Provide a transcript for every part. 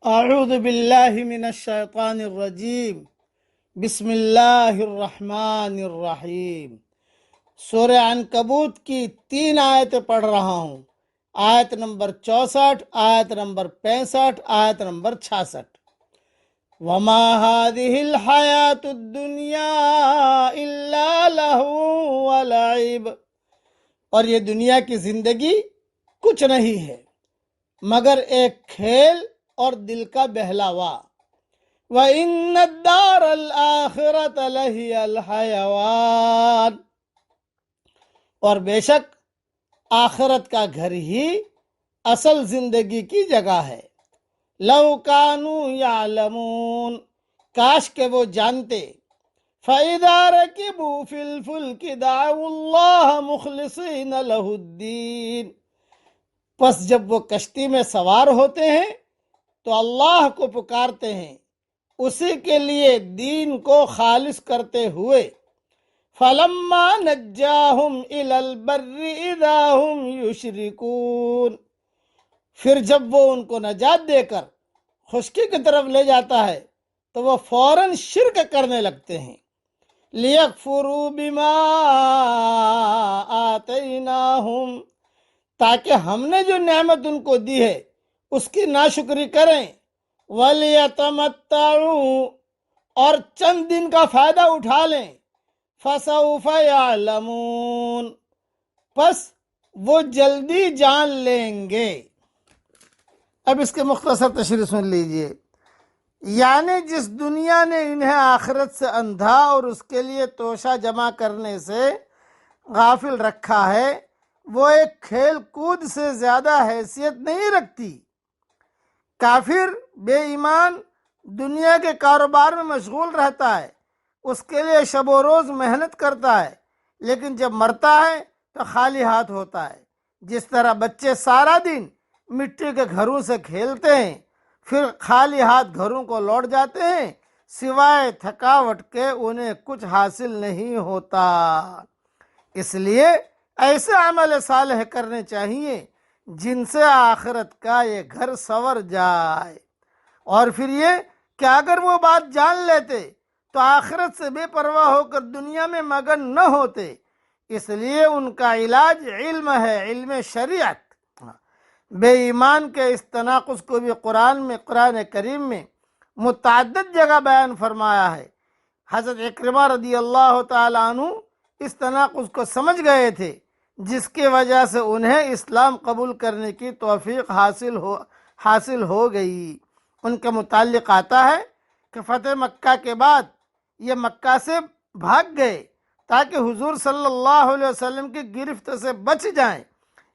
اعوذ باللہ من الشیطان الرجیم بسم اللہ الرحمن الرحیم۔ سورہ عنکبوت کی 3 آیتیں پڑھ رہا ہوں۔ آیت نمبر 64، آیت نمبر 65، آیت نمبر 66۔ وما هذه الحیاة الدنیا الا لہو ولعب، اور یہ دنیا کی زندگی کچھ نہیں ہے مگر ایک کھیل اور دل کا بہلاوا۔ وَإِنَّ الدَّارَ الْآخِرَةَ لَهِيَ الْحَيَوَانُ، اور بے شک آخرت کا گھر ہی اصل زندگی کی جگہ ہے۔ لَوْ كَانُوا يَعْلَمُونَ، کاش کہ وہ جانتے۔ فَإِذَا رَكِبُوا فِي الْفُلْكِ دَعَوُا اللَّهَ مُخْلِصِينَ لَهُ الدِّينَ، پس جب وہ کشتی میں سوار ہوتے ہیں تو اللہ کو پکارتے ہیں، اسی کے لیے دین کو خالص کرتے ہوئے۔ فَلَمَّا نَجَّاهُمْ إِلَى الْبَرِّ إِذَا هُمْ يُشْرِكُونَ، پھر جب وہ ان کو نجات دے کر خشکی کی طرف لے جاتا ہے تو وہ فوراً شرک کرنے لگتے ہیں۔ لِيَكْفُرُوا بِمَا آتَيْنَاهُمْ، تاکہ ہم نے جو نعمت ان کو دی ہے اس کی ناشکری کریں۔ وَلِيَتَمَتَّعُوا، اور چند دن کا فائدہ اٹھا لیں۔ فَسَوْفَ يَعْلَمُونَ، پس وہ جلدی جان لیں گے۔ اب اس کے مختصر تشریح سن لیجئے۔ یعنی جس دنیا نے انہیں آخرت سے اندھا اور اس کے لیے توشہ جمع کرنے سے غافل رکھا ہے، وہ ایک کھیل کود سے زیادہ حیثیت نہیں رکھتی۔ کافر بے ایمان دنیا کے کاروبار میں مشغول رہتا ہے، اس کے لیے شب و روز محنت کرتا ہے، لیکن جب مرتا ہے تو خالی ہاتھ ہوتا ہے۔ جس طرح بچے سارا دن مٹی کے گھروں سے کھیلتے ہیں، پھر خالی ہاتھ گھروں کو لوٹ جاتے ہیں، سوائے تھکاوٹ کے انہیں کچھ حاصل نہیں ہوتا۔ اس لیے ایسے عمل صالح کرنے چاہیے جن سے آخرت کا یہ گھر سنور جائے۔ اور پھر یہ کہ اگر وہ بات جان لیتے تو آخرت سے بے پرواہ ہو کر دنیا میں مگن نہ ہوتے۔ اس لیے ان کا علاج علم ہے، علم شریعت۔ بے ایمان کے اس تناقض کو بھی قرآن کریم میں متعدد جگہ بیان فرمایا ہے۔ حضرت اکرمہ رضی اللہ تعالیٰ عنہ اس تناقض کو سمجھ گئے تھے، جس کی وجہ سے انہیں اسلام قبول کرنے کی توفیق حاصل ہو گئی۔ ان کے متعلق آتا ہے کہ فتح مکہ کے بعد یہ مکہ سے بھاگ گئے تاکہ حضور صلی اللہ علیہ وسلم کی گرفت سے بچ جائیں۔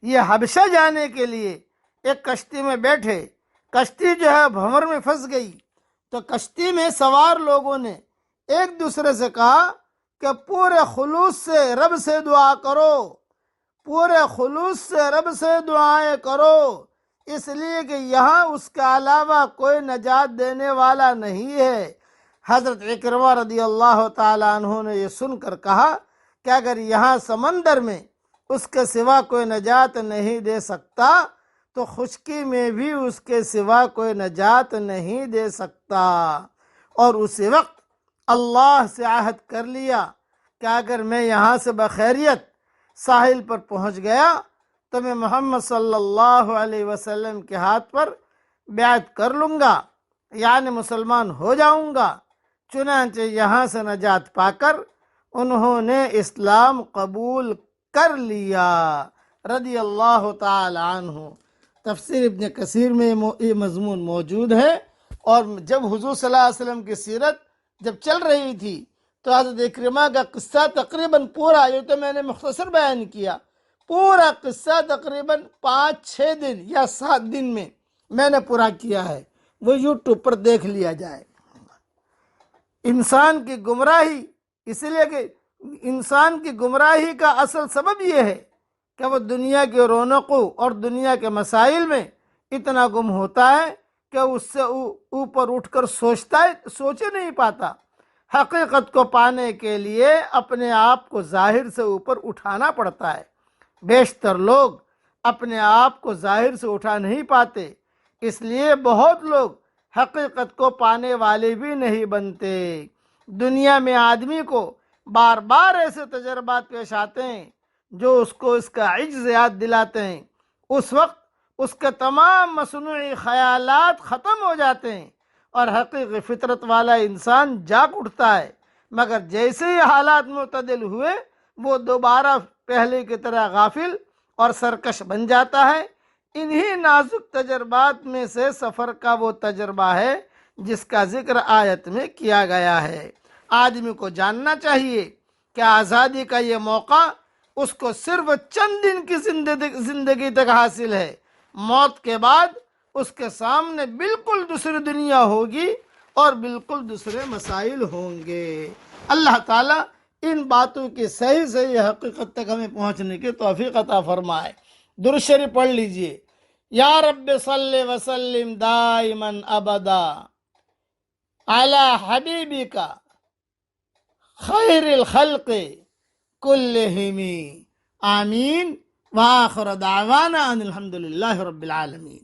یہ حبشہ جانے کے لیے ایک کشتی میں بیٹھے، کشتی جو ہے بھنور میں پھنس گئی، تو کشتی میں سوار لوگوں نے ایک دوسرے سے کہا کہ پورے خلوص سے رب سے دعا کرو، پورے خلوص سے رب سے دعائیں کرو، اس لیے کہ یہاں اس کے علاوہ کوئی نجات دینے والا نہیں ہے۔ حضرت اکرمہ رضی اللہ تعالیٰ عنہ نے یہ سن کر کہا کہ اگر یہاں سمندر میں اس کے سوا کوئی نجات نہیں دے سکتا تو خشکی میں بھی اس کے سوا کوئی نجات نہیں دے سکتا۔ اور اسی وقت اللہ سے عہد کر لیا کہ اگر میں یہاں سے بخیریت ساحل پر پہنچ گیا تو میں محمد صلی اللہ علیہ وسلم کے ہاتھ پر بیعت کر لوں گا، یعنی مسلمان ہو جاؤں گا۔ چنانچہ یہاں سے نجات پا کر انہوں نے اسلام قبول کر لیا رضی اللہ تعالی عنہ۔ تفسیر ابن کثیر میں یہ مضمون موجود ہے۔ اور جب حضور صلی اللہ علیہ وسلم کی سیرت جب چل رہی تھی تو حضرت اکرمہ کا قصہ تقریباً پورا، یہ تو میں نے مختصر بیان کیا، پورا قصہ تقریباً 5-6 دن یا 7 دن میں نے پورا کیا ہے، وہ یوٹیوب پر دیکھ لیا جائے۔ انسان کی گمراہی، اس لیے کہ انسان کی گمراہی کا اصل سبب یہ ہے کہ وہ دنیا کی رونقوں اور دنیا کے مسائل میں اتنا گم ہوتا ہے کہ اس سے اوپر اٹھ کر سوچے نہیں پاتا۔ حقیقت کو پانے کے لیے اپنے آپ کو ظاہر سے اوپر اٹھانا پڑتا ہے۔ بیشتر لوگ اپنے آپ کو ظاہر سے اٹھا نہیں پاتے، اس لیے بہت لوگ حقیقت کو پانے والے بھی نہیں بنتے۔ دنیا میں آدمی کو بار بار ایسے تجربات پیش آتے ہیں جو اس کو اس کا عجز یاد دلاتے ہیں۔ اس وقت اس کے تمام مصنوعی خیالات ختم ہو جاتے ہیں اور حقیقی فطرت والا انسان جاگ اٹھتا ہے، مگر جیسے ہی حالات معتدل ہوئے وہ دوبارہ پہلے کی طرح غافل اور سرکش بن جاتا ہے۔ انہی نازک تجربات میں سے سفر کا وہ تجربہ ہے جس کا ذکر آیت میں کیا گیا ہے۔ آدمی کو جاننا چاہیے کہ آزادی کا یہ موقع اس کو صرف چند دن کی زندگی تک حاصل ہے۔ موت کے بعد اس کے سامنے بالکل دوسری دنیا ہوگی اور بالکل دوسرے مسائل ہوں گے۔ اللہ تعالیٰ ان باتوں کی صحیح صحیح حقیقت تک ہمیں پہنچنے کی توفیق عطا فرمائے۔ درود شریف پڑھ لیجئے۔ یا رب صلی وسلم دائما ابدا علی حبیبک خیر الخلق کلہم آمین وآخر دعوانا ان الحمد للہ رب العالمین۔